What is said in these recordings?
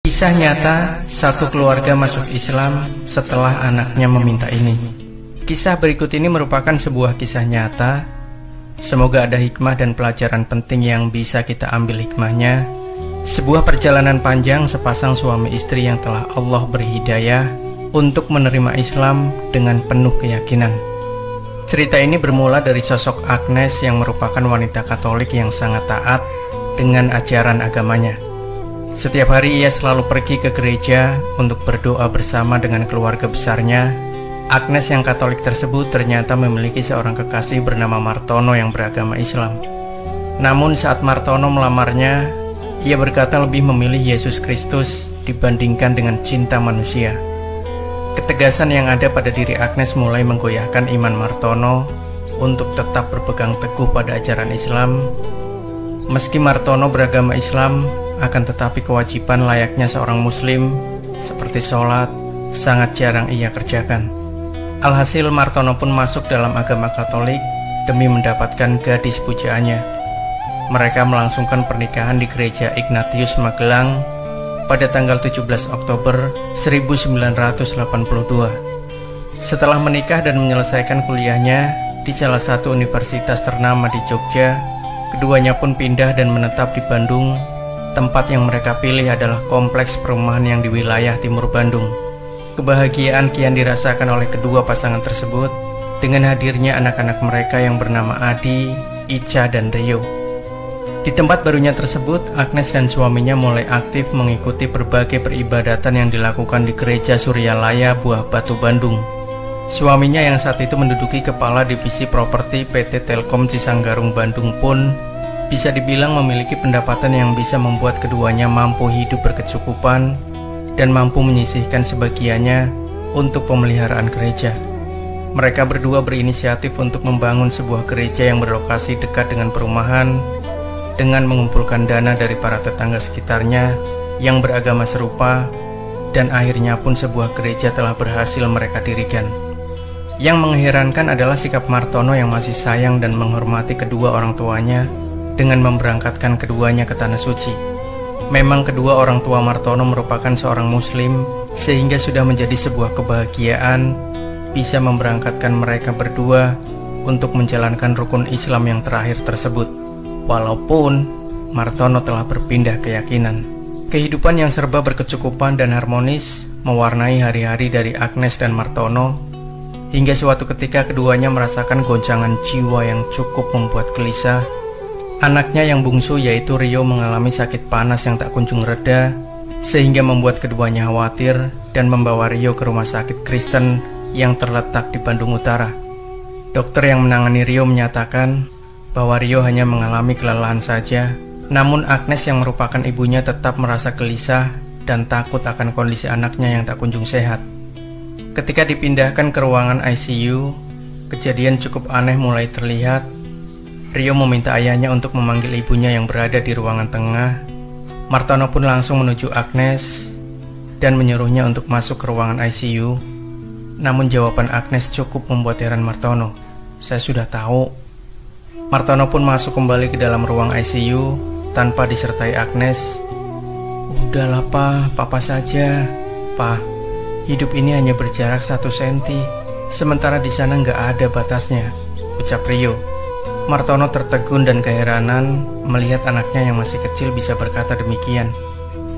Kisah nyata satu keluarga masuk Islam setelah anaknya meminta ini. Kisah berikut ini merupakan sebuah kisah nyata. Semoga ada hikmah dan pelajaran penting yang bisa kita ambil hikmahnya. Sebuah perjalanan panjang sepasang suami istri yang telah Allah beri hidayah untuk menerima Islam dengan penuh keyakinan. Cerita ini bermula dari sosok Agnes yang merupakan wanita Katolik yang sangat taat dengan ajaran agamanya. Setiap hari ia selalu pergi ke gereja untuk berdoa bersama dengan keluarga besarnya. Agnes yang Katolik tersebut ternyata memiliki seorang kekasih bernama Martono yang beragama Islam. Namun saat Martono melamarnya, ia berkata lebih memilih Yesus Kristus dibandingkan dengan cinta manusia. Ketegasan yang ada pada diri Agnes mulai menggoyahkan iman Martono untuk tetap berpegang teguh pada ajaran Islam. Meski Martono beragama Islam, akan tetapi kewajiban layaknya seorang muslim seperti sholat sangat jarang ia kerjakan. Alhasil Martono pun masuk dalam agama Katolik demi mendapatkan gadis pujaannya. Mereka melangsungkan pernikahan di gereja Ignatius Magelang pada tanggal 17 Oktober 1982. Setelah menikah dan menyelesaikan kuliahnya di salah satu universitas ternama di Jogja, keduanya pun pindah dan menetap di Bandung. Tempat yang mereka pilih adalah kompleks perumahan yang di wilayah timur Bandung. Kebahagiaan kian dirasakan oleh kedua pasangan tersebut dengan hadirnya anak-anak mereka yang bernama Adi, Ica, dan Rio. Di tempat barunya tersebut, Agnes dan suaminya mulai aktif mengikuti berbagai peribadatan yang dilakukan di Gereja Suryalaya Buah Batu Bandung. Suaminya yang saat itu menduduki kepala divisi properti PT Telkom Cisanggarung Bandung pun bisa dibilang memiliki pendapatan yang bisa membuat keduanya mampu hidup berkecukupan dan mampu menyisihkan sebagiannya untuk pemeliharaan gereja. Mereka berdua berinisiatif untuk membangun sebuah gereja yang berlokasi dekat dengan perumahan dengan mengumpulkan dana dari para tetangga sekitarnya yang beragama serupa, dan akhirnya pun sebuah gereja telah berhasil mereka dirikan. Yang mengherankan adalah sikap Martono yang masih sayang dan menghormati kedua orang tuanya dengan memberangkatkan keduanya ke Tanah Suci. Memang kedua orang tua Martono merupakan seorang muslim, sehingga sudah menjadi sebuah kebahagiaan bisa memberangkatkan mereka berdua untuk menjalankan rukun Islam yang terakhir tersebut. Walaupun Martono telah berpindah keyakinan. Kehidupan yang serba berkecukupan dan harmonis mewarnai hari-hari dari Agnes dan Martono, hingga suatu ketika keduanya merasakan goncangan jiwa yang cukup membuat gelisah. Anaknya yang bungsu yaitu Rio mengalami sakit panas yang tak kunjung reda, sehingga membuat keduanya khawatir dan membawa Rio ke rumah sakit Kristen yang terletak di Bandung Utara. Dokter yang menangani Rio menyatakan bahwa Rio hanya mengalami kelelahan saja, namun Agnes yang merupakan ibunya tetap merasa gelisah dan takut akan kondisi anaknya yang tak kunjung sehat. Ketika dipindahkan ke ruangan ICU, kejadian cukup aneh mulai terlihat. Rio meminta ayahnya untuk memanggil ibunya yang berada di ruangan tengah. Martono pun langsung menuju Agnes dan menyuruhnya untuk masuk ke ruangan ICU. Namun jawaban Agnes cukup membuat heran Martono. "Saya sudah tahu." Martono pun masuk kembali ke dalam ruang ICU tanpa disertai Agnes. "Udahlah papa saja. Pa, hidup ini hanya berjarak 1 senti, sementara di sana nggak ada batasnya," ucap Rio. Martono tertegun dan keheranan melihat anaknya yang masih kecil bisa berkata demikian.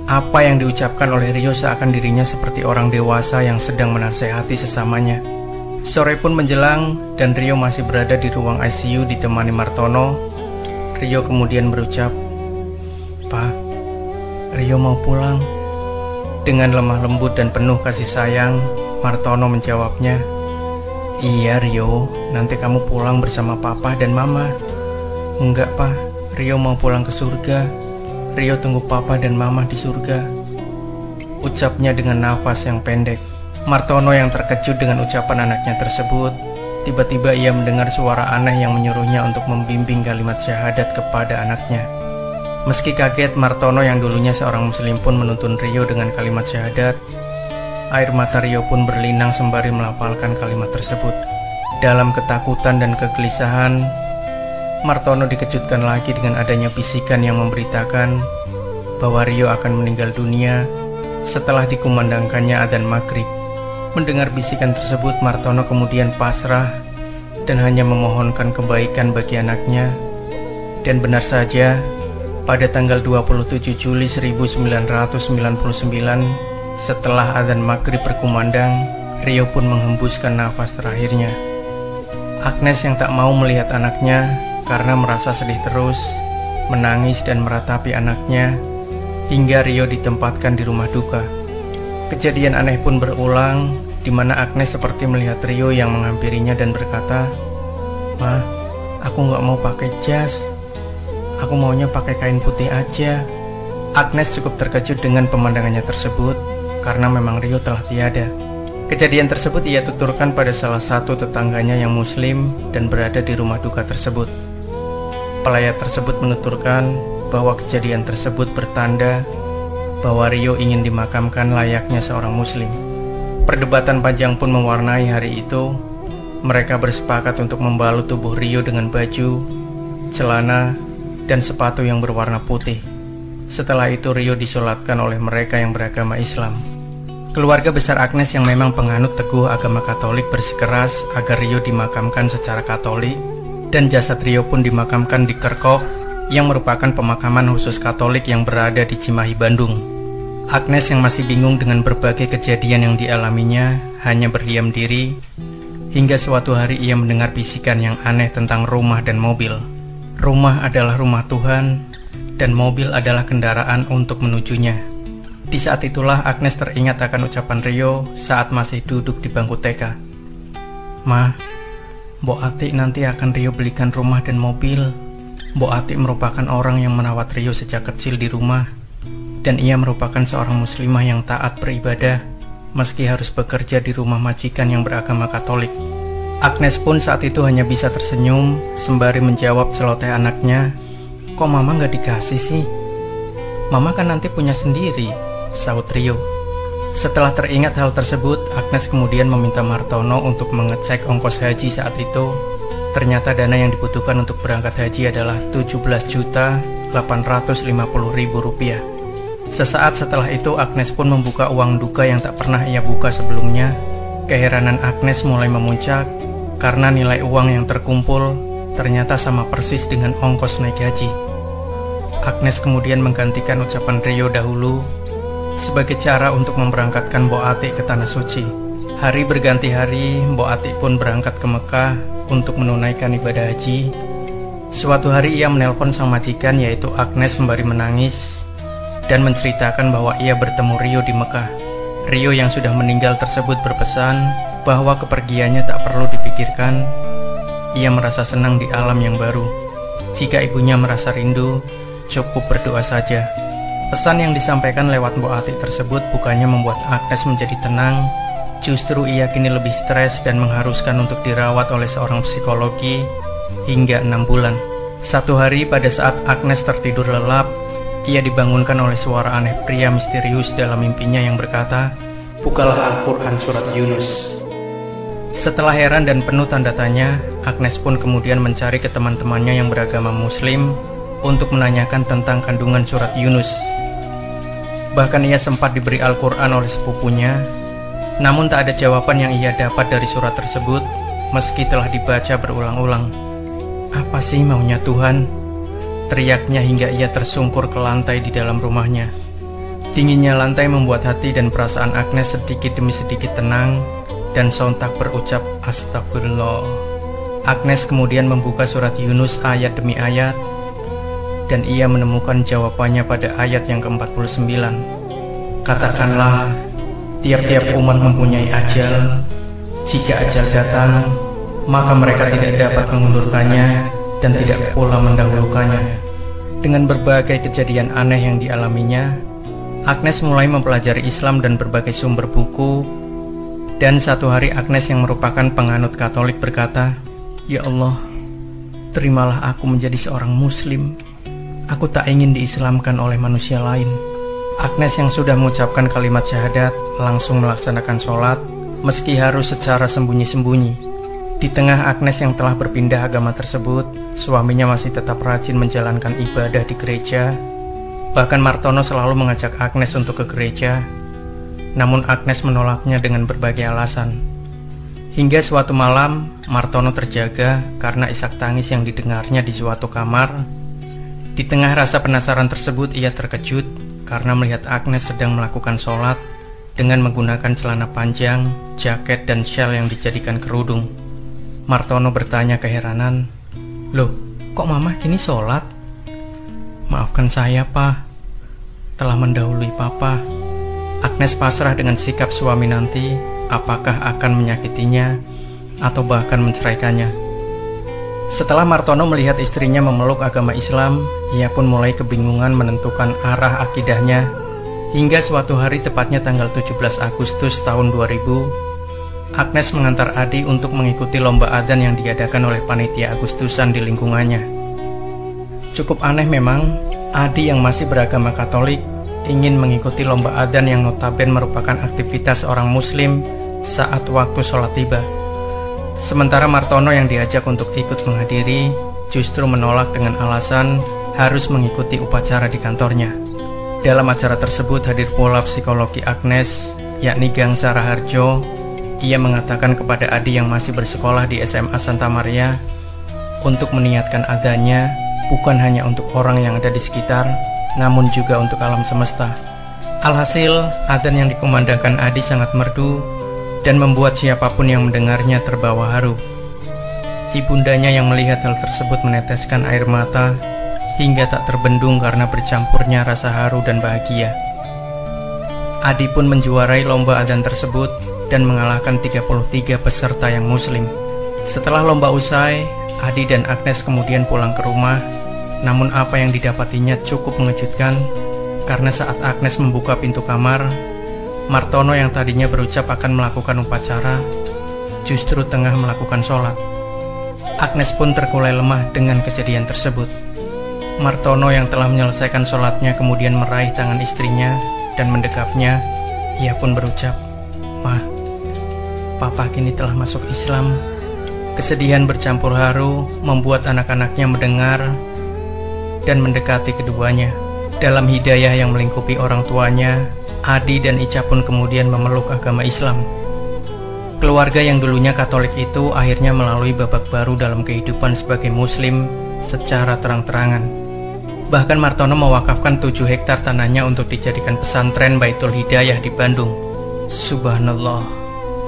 Apa yang diucapkan oleh Rio seakan dirinya seperti orang dewasa yang sedang menasehati sesamanya. Sore pun menjelang dan Rio masih berada di ruang ICU ditemani Martono. Rio kemudian berucap, "Pa, Rio mau pulang." Dengan lemah lembut dan penuh kasih sayang, Martono menjawabnya, "Iya Rio, nanti kamu pulang bersama papa dan mama." "Enggak pa, Rio mau pulang ke surga. Rio tunggu papa dan mama di surga," ucapnya dengan nafas yang pendek. Martono yang terkejut dengan ucapan anaknya tersebut, tiba-tiba ia mendengar suara aneh yang menyuruhnya untuk membimbing kalimat syahadat kepada anaknya. Meski kaget, Martono yang dulunya seorang muslim pun menuntun Rio dengan kalimat syahadat. Air mata Rio pun berlinang sembari melafalkan kalimat tersebut. Dalam ketakutan dan kegelisahan, Martono dikejutkan lagi dengan adanya bisikan yang memberitakan bahwa Rio akan meninggal dunia setelah dikumandangkannya adzan maghrib. Mendengar bisikan tersebut, Martono kemudian pasrah dan hanya memohonkan kebaikan bagi anaknya. Dan benar saja, pada tanggal 27 Juli 1999, setelah adzan maghrib berkumandang, Rio pun menghembuskan nafas terakhirnya. Agnes yang tak mau melihat anaknya karena merasa sedih terus, menangis dan meratapi anaknya hingga Rio ditempatkan di rumah duka. Kejadian aneh pun berulang, di mana Agnes seperti melihat Rio yang menghampirinya dan berkata, "Ma, aku gak mau pakai jas. Aku maunya pakai kain putih aja." Agnes cukup terkejut dengan pemandangannya tersebut karena memang Rio telah tiada. Kejadian tersebut ia tuturkan pada salah satu tetangganya yang muslim dan berada di rumah duka tersebut. Pelayat tersebut menuturkan bahwa kejadian tersebut bertanda bahwa Rio ingin dimakamkan layaknya seorang muslim. Perdebatan panjang pun mewarnai hari itu. Mereka bersepakat untuk membalut tubuh Rio dengan baju, celana, dan sepatu yang berwarna putih. Setelah itu Rio disolatkan oleh mereka yang beragama Islam. Keluarga besar Agnes yang memang penganut teguh agama Katolik bersikeras agar Rio dimakamkan secara Katolik, dan jasad Rio pun dimakamkan di Kerkhof yang merupakan pemakaman khusus Katolik yang berada di Cimahi, Bandung. Agnes yang masih bingung dengan berbagai kejadian yang dialaminya hanya berdiam diri hingga suatu hari ia mendengar bisikan yang aneh tentang rumah dan mobil. Rumah adalah rumah Tuhan dan mobil adalah kendaraan untuk menujunya. Di saat itulah Agnes teringat akan ucapan Rio saat masih duduk di bangku TK. "Ma, Mbok Atik nanti akan Rio belikan rumah dan mobil. Mbok Atik merupakan orang yang merawat Rio sejak kecil di rumah, dan ia merupakan seorang muslimah yang taat beribadah meski harus bekerja di rumah majikan yang beragama Katolik." Agnes pun saat itu hanya bisa tersenyum sembari menjawab celoteh anaknya, "Kok Mama gak dikasih sih? Mama kan nanti punya sendiri," sahut Rio. Setelah teringat hal tersebut, Agnes kemudian meminta Martono untuk mengecek ongkos haji saat itu. Ternyata dana yang dibutuhkan untuk berangkat haji adalah Rp17.850.000. Sesaat setelah itu Agnes pun membuka uang duka yang tak pernah ia buka sebelumnya. Keheranan Agnes mulai memuncak karena nilai uang yang terkumpul ternyata sama persis dengan ongkos naik haji. Agnes kemudian menggantikan ucapan Rio dahulu sebagai cara untuk memberangkatkan Mbok Atik ke Tanah Suci. Hari berganti hari, Mbok Atik pun berangkat ke Mekah untuk menunaikan ibadah haji. Suatu hari ia menelpon sang majikan yaitu Agnes sembari menangis dan menceritakan bahwa ia bertemu Rio di Mekah. Rio yang sudah meninggal tersebut berpesan bahwa kepergiannya tak perlu dipikirkan. Ia merasa senang di alam yang baru. Jika ibunya merasa rindu, cukup berdoa saja. Pesan yang disampaikan lewat Mbok Atik tersebut bukannya membuat Agnes menjadi tenang, justru ia kini lebih stres dan mengharuskan untuk dirawat oleh seorang psikologi hingga 6 bulan. Satu hari pada saat Agnes tertidur lelap, ia dibangunkan oleh suara aneh pria misterius dalam mimpinya yang berkata, "Bukalah Al-Quran surat Yunus." Setelah heran dan penuh tanda tanya, Agnes pun kemudian mencari ke teman-temannya yang beragama Muslim untuk menanyakan tentang kandungan surat Yunus. Bahkan ia sempat diberi Al-Quran oleh sepupunya, namun tak ada jawaban yang ia dapat dari surat tersebut meski telah dibaca berulang-ulang. "Apa sih maunya Tuhan?" teriaknya hingga ia tersungkur ke lantai di dalam rumahnya. Dinginnya lantai membuat hati dan perasaan Agnes sedikit demi sedikit tenang dan sontak berucap astagfirullah. Agnes kemudian membuka surat Yunus ayat demi ayat dan ia menemukan jawabannya pada ayat yang ke-49. "Katakanlah, tiap-tiap umat mempunyai ajal. Jika ajal datang, maka mereka tidak dapat mengundurkannya dan tidak pula mendahulukannya." Dengan berbagai kejadian aneh yang dialaminya, Agnes mulai mempelajari Islam dan berbagai sumber buku. Dan satu hari Agnes yang merupakan penganut Katolik berkata, "Ya Allah, terimalah aku menjadi seorang Muslim. Aku tak ingin diislamkan oleh manusia lain." Agnes yang sudah mengucapkan kalimat syahadat langsung melaksanakan sholat meski harus secara sembunyi-sembunyi. Di tengah Agnes yang telah berpindah agama tersebut, suaminya masih tetap rajin menjalankan ibadah di gereja. Bahkan Martono selalu mengajak Agnes untuk ke gereja. namun Agnes menolaknya dengan berbagai alasan. Hingga suatu malam, Martono terjaga karena isak tangis yang didengarnya di suatu kamar. Di tengah rasa penasaran tersebut, ia terkejut karena melihat Agnes sedang melakukan sholat dengan menggunakan celana panjang, jaket, dan syal yang dijadikan kerudung. Martono bertanya keheranan, "Loh, kok mamah kini sholat?" "Maafkan saya, Pak. Telah mendahului Papa." Agnes pasrah dengan sikap suami nanti, apakah akan menyakitinya atau bahkan menceraikannya. Setelah Martono melihat istrinya memeluk agama Islam, ia pun mulai kebingungan menentukan arah akidahnya. Hingga suatu hari, tepatnya tanggal 17 Agustus tahun 2000, Agnes mengantar Adi untuk mengikuti lomba adzan yang diadakan oleh panitia Agustusan di lingkungannya. Cukup aneh memang, Adi yang masih beragama Katolik ingin mengikuti lomba adzan yang notabene merupakan aktivitas orang Muslim saat waktu sholat tiba. Sementara Martono yang diajak untuk ikut menghadiri justru menolak dengan alasan harus mengikuti upacara di kantornya. Dalam acara tersebut hadir pula psikologi Agnes, yakni Gangsa Raharjo. Ia mengatakan kepada Adi yang masih bersekolah di SMA Santa Maria untuk meniatkan adzannya bukan hanya untuk orang yang ada di sekitar, namun juga untuk alam semesta. Alhasil, adzan yang dikumandangkan Adi sangat merdu dan membuat siapapun yang mendengarnya terbawa haru. Ibundanya yang melihat hal tersebut meneteskan air mata hingga tak terbendung karena bercampurnya rasa haru dan bahagia. Adi pun menjuarai lomba adzan tersebut dan mengalahkan 33 peserta yang muslim. Setelah lomba usai, Adi dan Agnes kemudian pulang ke rumah. Namun apa yang didapatinya cukup mengejutkan, karena saat Agnes membuka pintu kamar, Martono yang tadinya berucap akan melakukan upacara justru tengah melakukan sholat. Agnes pun terkulai lemah dengan kejadian tersebut. Martono yang telah menyelesaikan sholatnya kemudian meraih tangan istrinya dan mendekapnya. Ia pun berucap, "Ma, Papa kini telah masuk Islam." Kesedihan bercampur haru membuat anak-anaknya mendengar dan mendekati keduanya. Dalam hidayah yang melingkupi orang tuanya, Adi dan Ica pun kemudian memeluk agama Islam. Keluarga yang dulunya Katolik itu akhirnya melalui babak baru dalam kehidupan sebagai Muslim secara terang-terangan. Bahkan Martono mewakafkan 7 hektar tanahnya untuk dijadikan pesantren Baitul Hidayah di Bandung. Subhanallah,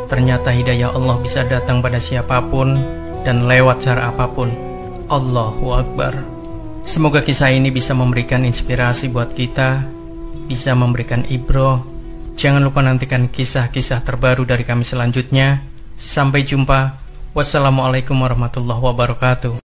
ternyata hidayah Allah bisa datang pada siapapun dan lewat cara apapun. Allahu Akbar. Semoga kisah ini bisa memberikan inspirasi buat kita, bisa memberikan ibroh. Jangan lupa nantikan kisah-kisah terbaru dari kami selanjutnya. Sampai jumpa. Wassalamualaikum warahmatullahi wabarakatuh.